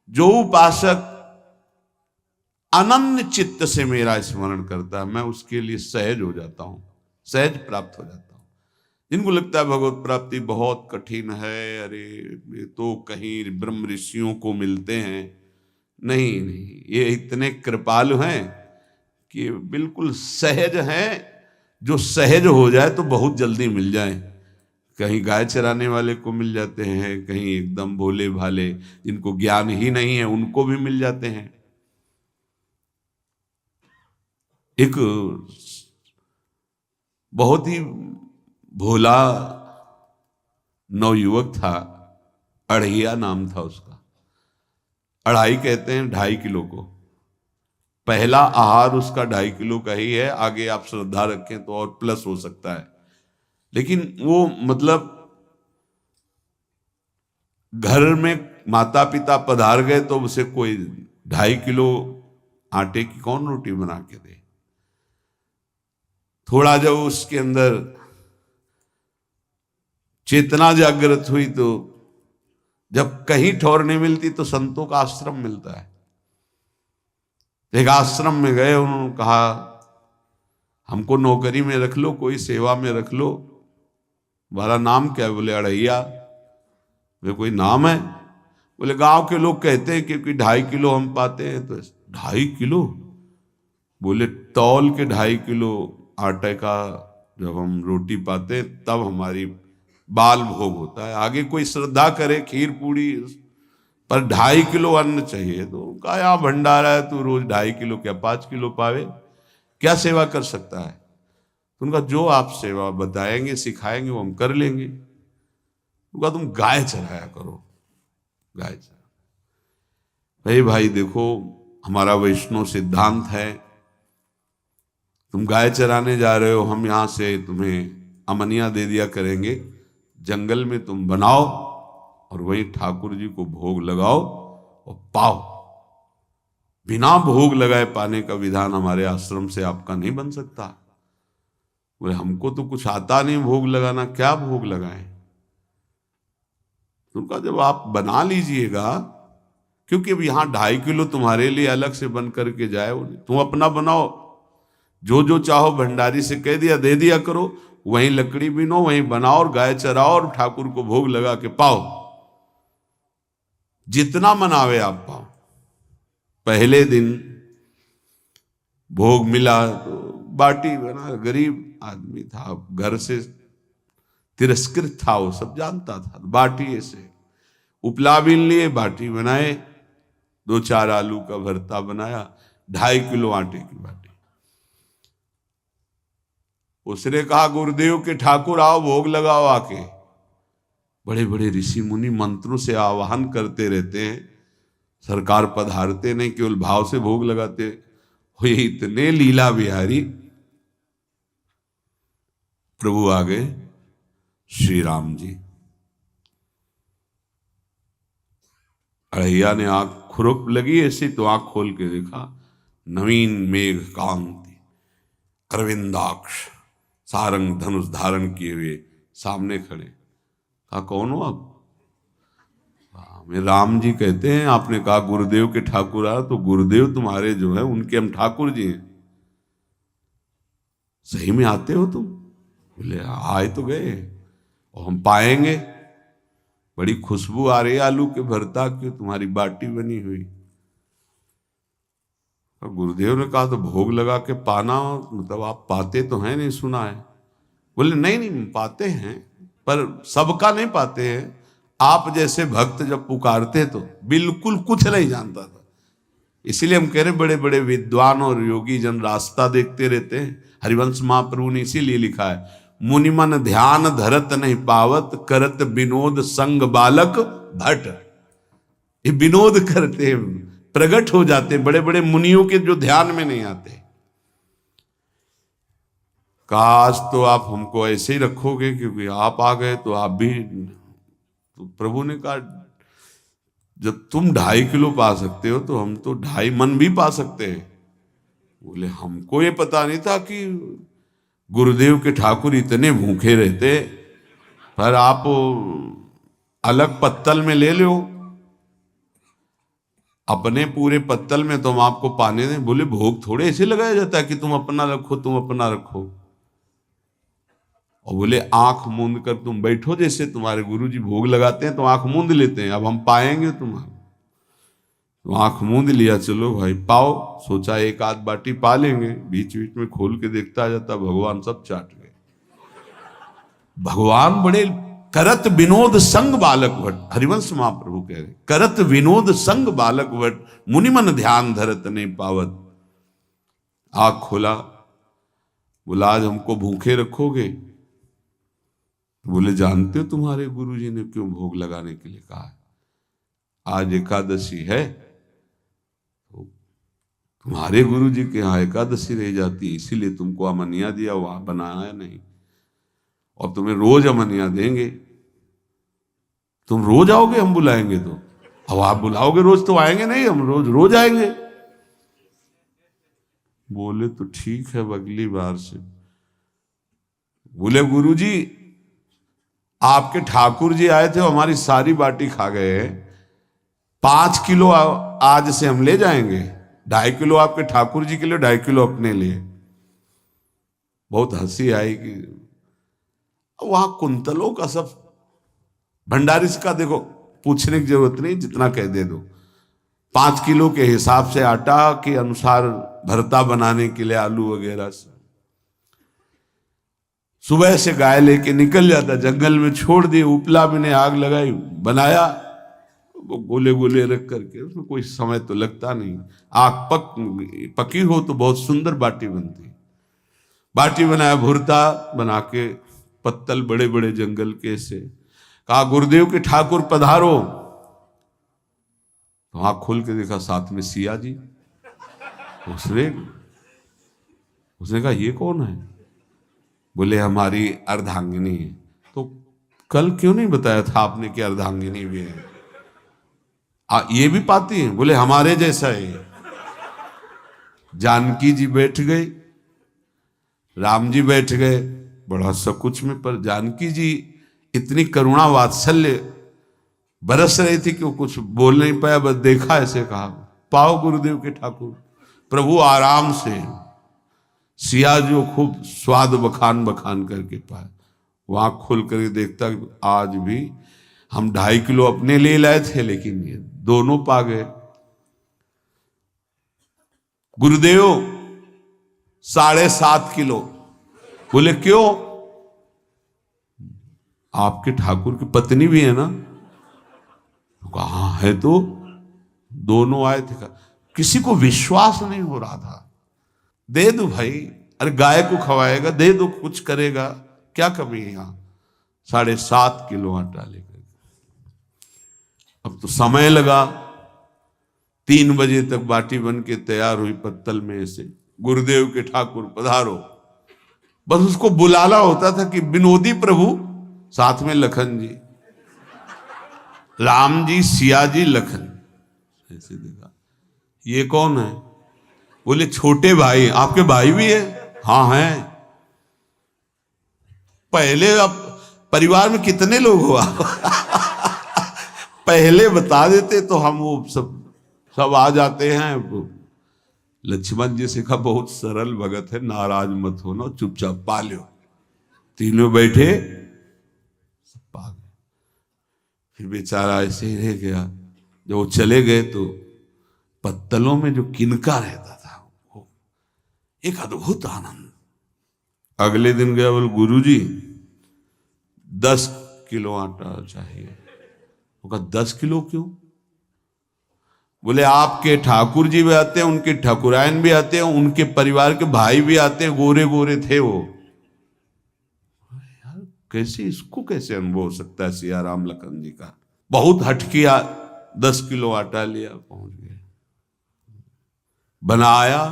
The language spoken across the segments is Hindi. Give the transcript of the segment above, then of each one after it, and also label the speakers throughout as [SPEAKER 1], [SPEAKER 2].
[SPEAKER 1] जो उपासक अनन्य चित्त से मेरा स्मरण करता है, मैं उसके लिए सहज हो जाता हूं, सहज प्राप्त हो जाता हूं। जिनको लगता है भगवत प्राप्ति बहुत कठिन है, अरे ये तो कहीं ब्रह्म ऋषियों को मिलते हैं, नहीं नहीं, ये इतने कृपालु हैं कि बिल्कुल सहज हैं। जो सहज हो जाए तो बहुत जल्दी मिल जाए। कहीं गाय चराने वाले को मिल जाते हैं, कहीं एकदम भोले भाले जिनको ज्ञान ही नहीं है उनको भी मिल जाते हैं। एक बहुत ही भोला नवयुवक था, अढ़िया नाम था उसका। अढ़ाई कहते हैं 2.5 किलो को। पहला आहार उसका 2.5 किलो का ही है, आगे आप श्रद्धा रखें तो और प्लस हो सकता है। लेकिन वो मतलब घर में माता पिता पधार गए तो उसे कोई 2.5 किलो आटे की कौन रोटी बना के दे। थोड़ा जब उसके अंदर चेतना जागृत हुई तो जब कहीं ठौर नहीं मिलती तो संतों का आश्रम मिलता है। एक आश्रम में गए, उन्होंने कहा हमको नौकरी में रख लो, कोई सेवा में रख लो, तुम्हारा नाम क्या है? बोले अढ़ैया। वे कोई नाम है? बोले गांव के लोग कहते हैं क्योंकि 2.5 किलो हम पाते हैं। तो 2.5 किलो? बोले तौल के 2.5 किलो आटे का जब हम रोटी पाते हैं तब हमारी बाल भोग होता है। आगे कोई श्रद्धा करे खीर पूड़ी, पर 2.5 किलो अन्न चाहिए। तो कहा यहाँ भंडारा है, तू रोज 2.5 किलो क्या 5 किलो पावे, क्या सेवा कर सकता है? तो उनका जो आप सेवा बताएंगे सिखाएंगे वो हम कर लेंगे। उनका तुम गाय चराया करो, गाय चरा। भाई देखो, हमारा वैष्णव सिद्धांत है, तुम गाय चराने जा रहे हो, हम यहां से तुम्हें अमनिया दे दिया करेंगे, जंगल में तुम बनाओ और वहीं ठाकुर जी को भोग लगाओ और पाओ। बिना भोग लगाए पाने का विधान हमारे आश्रम से आपका नहीं बन सकता। बोले हमको तो कुछ आता नहीं भोग लगाना, क्या भोग लगाएं? उनका जब आप बना लीजिएगा, क्योंकि अब यहां 2.5 किलो तुम्हारे लिए अलग से बन करके जाए, तुम अपना बनाओ, जो जो चाहो भंडारी से कह दिया दे दिया करो, वहीं लकड़ी बीनो, वहीं बनाओ और गाय चराओ और ठाकुर को भोग लगा के पाओ। जितना मनावे आप पाओ। पहले दिन भोग मिला तो बाटी बना, गरीब आदमी था, घर से तिरस्कृत था, वो सब जानता था। बाटी ऐसे उपला बीन लिए, बाटी बनाए, 2-4 आलू का भरता बनाया, 2.5 किलो आटे की बाटी। उसने कहा गुरुदेव के ठाकुर आओ भोग लगाओ आके। बड़े बड़े ऋषि मुनि मंत्रों से आवाहन करते रहते हैं, सरकार पधारते नहीं, केवल भाव से भोग लगाते हुए इतने लीला बिहारी प्रभु आ गए, श्री राम जी। अढ़ैया ने आंख खुरक लगी ऐसी तो आंख खोल के देखा, नवीन मेघ कांति, अरविंदाक्ष, सारंग धनुष धारण किए हुए सामने खड़े। कहा कौन हो आप? मैं राम जी कहते हैं। आपने कहा गुरुदेव के ठाकुर आ, तो गुरुदेव तुम्हारे जो है उनके हम ठाकुर जी हैं। सही में आते हो तुम? बोले आए तो गए और हम पाएंगे। बड़ी खुशबू आ रही है आलू के भरता की, तुम्हारी बाटी बनी हुई। और गुरुदेव ने कहा तो भोग लगा के पाना, मतलब आप पाते तो हैं? नहीं सुना है। बोले नहीं नहीं पाते हैं, पर सबका नहीं पाते हैं। आप जैसे भक्त जब पुकारते तो बिल्कुल कुछ नहीं जानता था। इसीलिए हम कह रहे बड़े बड़े विद्वान और योगी जन रास्ता देखते रहते हैं। हरिवंश महाप्रभु ने इसीलिए लिखा है, मुनिमन ध्यान धरत नहीं पावत, करत विनोद संग बालक भट। ये विनोद करते हैं, प्रकट हो जाते बड़े बड़े मुनियों के जो ध्यान में नहीं आते। काश तो आप हमको ऐसे ही रखोगे, क्योंकि आप आ गए तो आप भी। तो प्रभु ने कहा जब तुम 2.5 किलो पा सकते हो तो हम तो 2.5 मन भी पा सकते हैं। बोले हमको ये पता नहीं था कि गुरुदेव के ठाकुर इतने भूखे रहते, पर आप अलग पत्तल में ले लो। अपने पूरे पत्तल में तुम आपको पाने दें। बोले भोग थोड़े ऐसे लगाया जाता है कि तुम अपना रखो, तुम अपना रखो। और बोले आंख मूंद कर तुम बैठो, जैसे तुम्हारे गुरुजी भोग लगाते हैं तो आंख मूंद लेते हैं, अब हम पाएंगे तुम्हारा। तो आंख मूंद लिया, चलो भाई पाओ। सोचा एक आध बाटी पा लेंगे, बीच बीच में खोल के देखता जाता, भगवान सब चाट गए। भगवान बड़े करत विनोद संग बालक भट, हरिवंश महाप्रभु कह रहे, करत विनोद संग बालक भट, मुनिमन ध्यान धरत ने पावत। आंख खोला, बोला आज हमको भूखे रखोगे? बोले जानते हो तुम्हारे गुरुजी ने क्यों भोग लगाने के लिए कहा है? आज एकादशी है, तो तुम्हारे गुरुजी के यहाँ एकादशी रह जाती है, इसीलिए तुमको अमनिया दिया, वहां बनाया नहीं। और तुम्हें रोज अमनिया देंगे। तुम रोज आओगे, हम बुलाएंगे तो? अब आप बुलाओगे रोज तो आएंगे नहीं, हम रोज रोज आएंगे। बोले तो ठीक है, अगली बार से। बोले गुरुजी आपके ठाकुर जी आए थे, हमारी सारी बाटी खा गए, 5 किलो आज से हम ले जाएंगे, 2.5 किलो आपके ठाकुर जी के लिए, 2.5 किलो अपने लिए। बहुत हंसी आई कि वहां कुंतलों का सब भंडारी का देखो, पूछने की जरूरत नहीं, जितना कह दे दो। 5 किलो के हिसाब से आटा के अनुसार भरता बनाने के लिए आलू वगैरह से सुबह से गाय लेके निकल जाता, जंगल में छोड़ दिए, उपला में ने आग लगाई, बनाया, वो गोले गोले रख करके, उसमें कोई समय तो लगता नहीं। आग पकी हो तो बहुत सुंदर बाटी बनती। बाटी बनाया, भुरता बना के, पत्तल बड़े बड़े जंगल के से, कहा गुरुदेव के ठाकुर पधारो। तो आंख खोल के देखा साथ में सिया जी। उसने कहा ये कौन है? बोले हमारी अर्धांगिनी है। तो कल क्यों नहीं बताया था आपने कि अर्धांगिनी भी है? ये भी पाती है? बोले हमारे जैसा है। जानकी जी बैठ गए, राम जी बैठ गए, बड़ा सकुच में, पर जानकी जी इतनी करुणा वात्सल्य बरस रही थी कि वो कुछ बोल नहीं पाया, बस देखा, ऐसे कहा पाओ गुरुदेव के ठाकुर। प्रभु आराम से, सिया जो खूब स्वाद बखान बखान करके पाए। वहां खोल कर देखता आज भी हम 2.5 किलो अपने लिए लाए थे, लेकिन ये दोनों पा गए। गुरुदेव 7.5 किलो। बोले क्यों? आपके ठाकुर की पत्नी भी है ना? कहा है, तो दोनों आए थे। किसी को विश्वास नहीं हो रहा था। दे दो भाई, अरे गाय को खवाएगा, दे दो, कुछ करेगा, क्या कमी है यहां? 7.5 किलो आटा लेकर। अब तो समय लगा, 3 बजे तक बाटी बन के तैयार हुई पत्तल में से। गुरुदेव के ठाकुर पधारो, बस उसको बुलाना होता था कि विनोदी प्रभु, साथ में लखन जी, राम जी, सिया जी, लखन। ऐसे देखा, ये कौन है? बोले छोटे भाई। आपके भाई भी है? हाँ है। पहले अब परिवार में कितने लोग हो आप? पहले बता देते तो हम वो सब आ जाते हैं। लक्ष्मण जी से कहा बहुत सरल भगत है, नाराज मत होना, चुपचाप पा लो। तीनों बैठे, सब पा गए। फिर बेचारा ऐसे ही रह गया। जब वो चले गए तो पत्तलों में जो किनका रहता था, वो एक अद्भुत आनंद। अगले दिन गया, बोल गुरुजी 10 किलो आटा चाहिए। वो कहा 10 किलो क्यों? बोले आपके ठाकुर जी भी आते हैं, उनके ठाकुरायन भी आते हैं, उनके परिवार के भाई भी आते हैं, गोरे गोरे थे वो। यार कैसे, इसको कैसे अनुभव हो सकता है सिया राम लखन जी का? बहुत हट किया, 10 किलो आटा लिया, पहुंच गए, बनाया,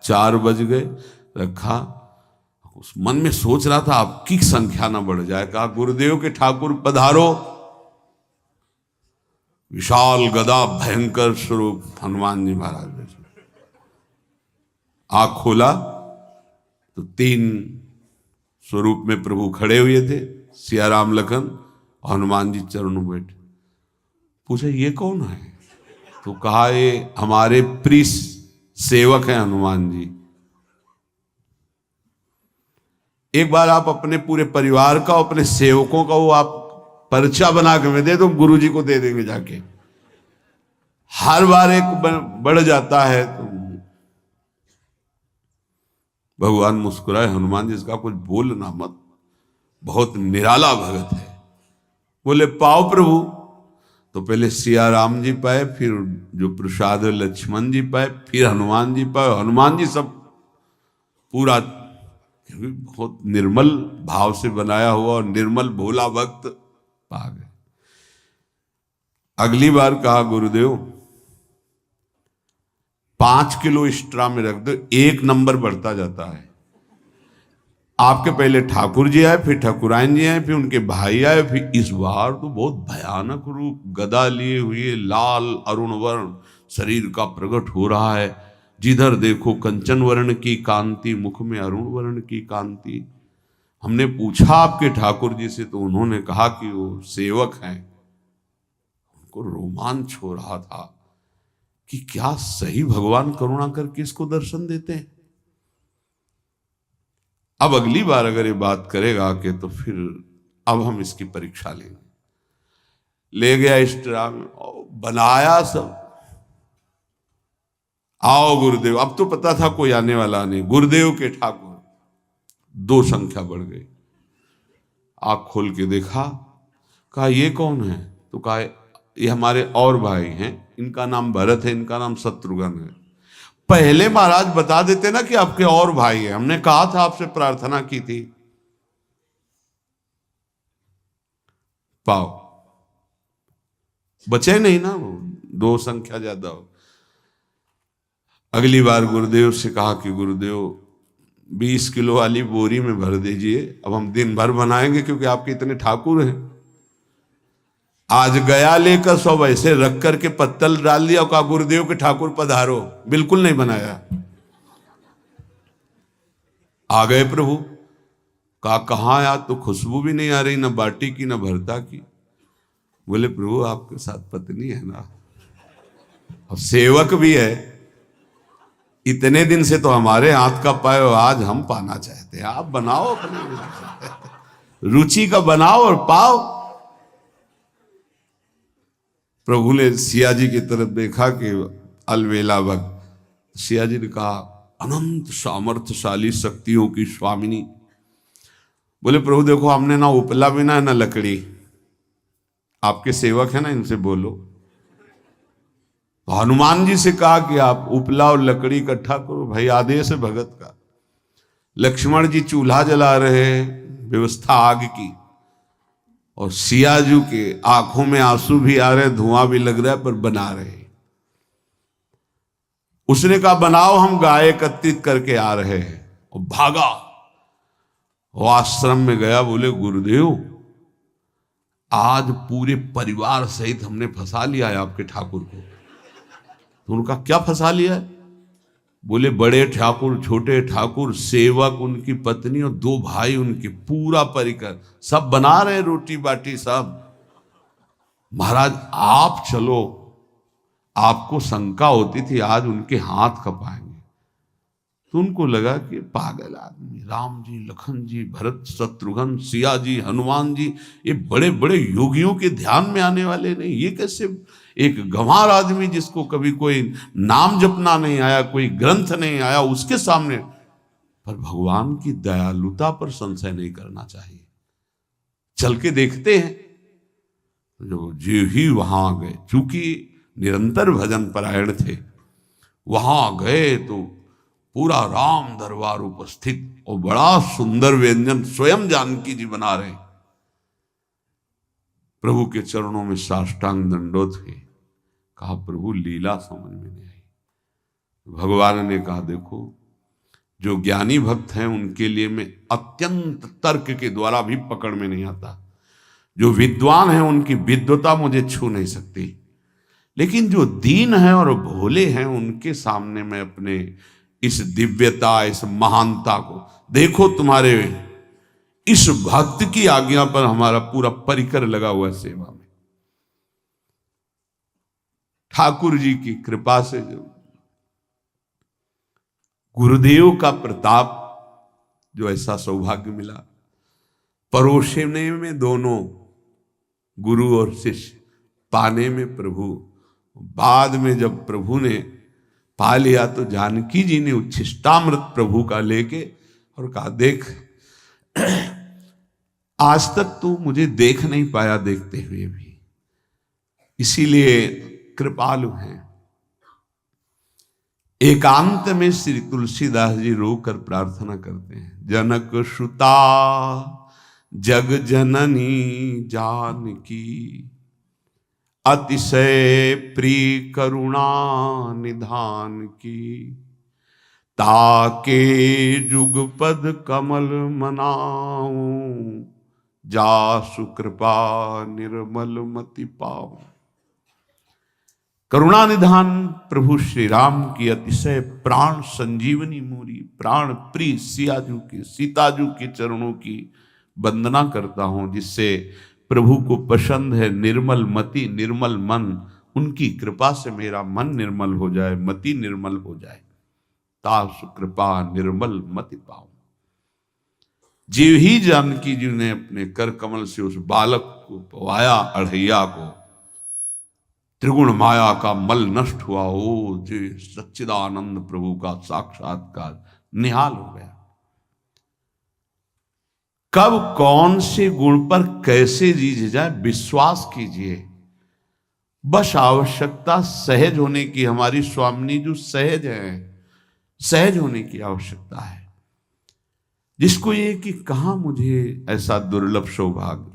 [SPEAKER 1] 4 बज गए, रखा। उस मन में सोच रहा था आपकी संख्या ना बढ़ जाए। कहा गुरुदेव के ठाकुर पधारो। विशाल गदा, भयंकर स्वरूप हनुमान जी महाराज। आंख खोला तो 3 स्वरूप में प्रभु खड़े हुए थे, सिया राम लखन, हनुमान जी चरणों बैठे। पूछा ये कौन है? तो कहा ये हमारे प्रिय सेवक हैं हनुमान जी, एक बार आप अपने पूरे परिवार का, अपने सेवकों का वो आप पर्चा बना के दे दो, गुरु जी को दे देंगे जाके। हर बार एक बढ़ जाता है तो भगवान मुस्कुराए, हनुमान जी इसका कुछ बोलना मत, बहुत निराला भगत है। बोले पाओ प्रभु। तो पहले सिया राम जी पाए, फिर जो प्रसाद लक्ष्मण जी पाए, फिर हनुमान जी पाए। हनुमान जी सब पूरा बहुत निर्मल भाव से बनाया हुआ और निर्मल भोला भक्त पा गए। अगली बार कहा गुरुदेव 5 किलो एक्स्ट्रा में रख दो, 1 नंबर बढ़ता जाता है। आपके पहले ठाकुर जी आए, फिर ठाकुरायन जी आए, फिर उनके भाई आए, फिर इस बार तो बहुत भयानक रूप, गदा लिए हुए लाल अरुण वर्ण शरीर का प्रकट हो रहा है। जिधर देखो कंचन वर्ण की कांति, मुख में अरुण वर्ण की कांति। हमने पूछा आपके ठाकुर जी से तो उन्होंने कहा कि वो सेवक हैं। उनको रोमांच हो रहा था कि क्या सही भगवान करुणा करके इसको दर्शन देते हैं। अब अगली बार अगर ये बात करेगा कि तो फिर अब हम इसकी परीक्षा लेंगे। ले गया एक्स्ट्रा में, बनाया सब। आओ गुरुदेव। अब तो पता था कोई आने वाला नहीं, गुरुदेव के ठाकुर 2 संख्या बढ़ गई। आँख खोल के देखा, कहा ये कौन है? तो कहा ये हमारे और भाई हैं, इनका नाम भरत है, इनका नाम शत्रुघ्न है। पहले महाराज बता देते ना कि आपके और भाई हैं, हमने कहा था, आपसे प्रार्थना की थी। पाओ बचे नहीं ना, वो 2 संख्या ज्यादा हो। अगली बार गुरुदेव से कहा कि गुरुदेव 20 किलो वाली बोरी में भर दीजिए, अब हम दिन भर बनाएंगे क्योंकि आपके इतने ठाकुर हैं। आज गया लेकर सब ऐसे रख करके पत्तल डाल दिया और कहा गुरुदेव के ठाकुर पधारो। बिल्कुल नहीं बनाया। आ गए प्रभु। कहा कहाँ यार, तो खुशबू भी नहीं आ रही, ना बाटी की ना भरता की। बोले प्रभु आपके साथ पत्नी है ना, और सेवक भी है, इतने दिन से तो हमारे हाथ का पाए, आज हम पाना चाहते हैं, आप बनाओ अपने रुचि का बनाओ और पाओ। प्रभु ने सिया जी की तरफ देखा कि अलवेला भक्त। सिया जी ने कहा अनंत सामर्थ्यशाली शक्तियों की स्वामिनी। बोले प्रभु देखो हमने ना उपला बिना है ना लकड़ी, आपके सेवक है ना, इनसे बोलो। तो हनुमान जी से कहा कि आप उपला और लकड़ी इकट्ठा करो, भाई आदेश है भगत का। लक्ष्मण जी चूल्हा जला रहे, व्यवस्था आग की, और सियाजू के आंखों में आंसू भी आ रहे, धुआं भी लग रहा है, पर बना रहे। उसने कहा बनाओ, हम गाय एकत्रित करके आ रहे हैं। और भागा, वो आश्रम में गया। बोले गुरुदेव आज पूरे परिवार सहित हमने फंसा लिया है आपके ठाकुर को। तो उनका क्या फंसा लिया है? बोले बड़े ठाकुर, छोटे ठाकुर, सेवक, उनकी पत्नी और 2 भाई उनके, पूरा परिकर, सब बना रहे रोटी बाटी सब। महाराज आप चलो, आपको शंका होती थी आज उनके हाथ कपाएंगे। तो उनको लगा कि पागल आदमी, राम जी, लखन जी, भरत, शत्रुघ्न, सिया जी, हनुमान जी, ये बड़े बड़े योगियों के ध्यान में आने वाले नहीं, ये कैसे एक गंवार आदमी जिसको कभी कोई नाम जपना नहीं आया, कोई ग्रंथ नहीं आया, उसके सामने। पर भगवान की दयालुता पर संशय नहीं करना चाहिए। चल के देखते हैं। जो ही वहां गए, चूंकि निरंतर भजन परायण थे, वहां गए तो पूरा राम दरबार उपस्थित और बड़ा सुंदर व्यंजन स्वयं जानकी जी बना रहे। प्रभु के चरणों में साष्टांग दंडोत हुए। कहा प्रभु लीला समझ में नहीं आई। भगवान ने कहा देखो, जो ज्ञानी भक्त हैं उनके लिए मैं अत्यंत तर्क के द्वारा भी पकड़ में नहीं आता। जो विद्वान हैं उनकी विद्वता मुझे छू नहीं सकती, लेकिन जो दीन हैं और भोले हैं उनके सामने मैं अपने इस दिव्यता, इस महानता को देखो। तुम्हारे इस भक्त की आज्ञा पर हमारा पूरा परिकर लगा हुआ है सेवा में। ठाकुर जी की कृपा से जो गुरुदेव का प्रताप, जो ऐसा सौभाग्य मिला, परोसने में दोनों गुरु और शिष्य, पाने में प्रभु। बाद में जब प्रभु ने पा लिया तो जानकी जी ने उच्छिष्टामृत प्रभु का लेके और कहा, देख आज तक तू मुझे देख नहीं पाया देखते हुए भी, इसीलिए कृपालु हैं। एकांत में श्री तुलसीदास जी रोकर प्रार्थना करते हैं, जनक सुता जग जननी जानकी, अतिशय प्रिय करुणा निधान की, ताके जुगपद कमल मनाऊं, जासु कृपा निर्मल मति पाऊं। करुणा निधान प्रभु श्री राम की अतिशय प्राण संजीवनी मूरी, प्राण प्रिय सियाजू की, सीताजू के चरणों की वंदना करता हूं, जिससे प्रभु को पसंद है निर्मल मति निर्मल मन। उनकी कृपा से मेरा मन निर्मल हो जाए, मति निर्मल हो जाए, तासु कृपा निर्मल मति पाऊं। जीव ही जानकी जी ने अपने कर कमल से उस बालक को पवाया, अढ़ैया को, त्रिगुण माया का मल नष्ट हुआ। ओ जी सच्चिदानंद प्रभु का साक्षात्कार निहाल हो गया। कब कौन से गुण पर कैसे जी जाए विश्वास कीजिए, बस आवश्यकता सहज होने की। हमारी स्वामिनी जो सहज है, सहज होने की आवश्यकता है। जिसको ये कि कहां मुझे ऐसा दुर्लभ सौभाग्य,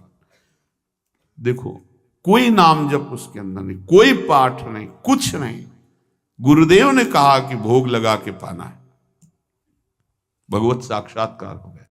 [SPEAKER 1] देखो कोई नाम जप उसके अंदर नहीं, कोई पाठ नहीं, कुछ नहीं। गुरुदेव ने कहा कि भोग लगा के पाना है, भगवत साक्षात्कार हो गया।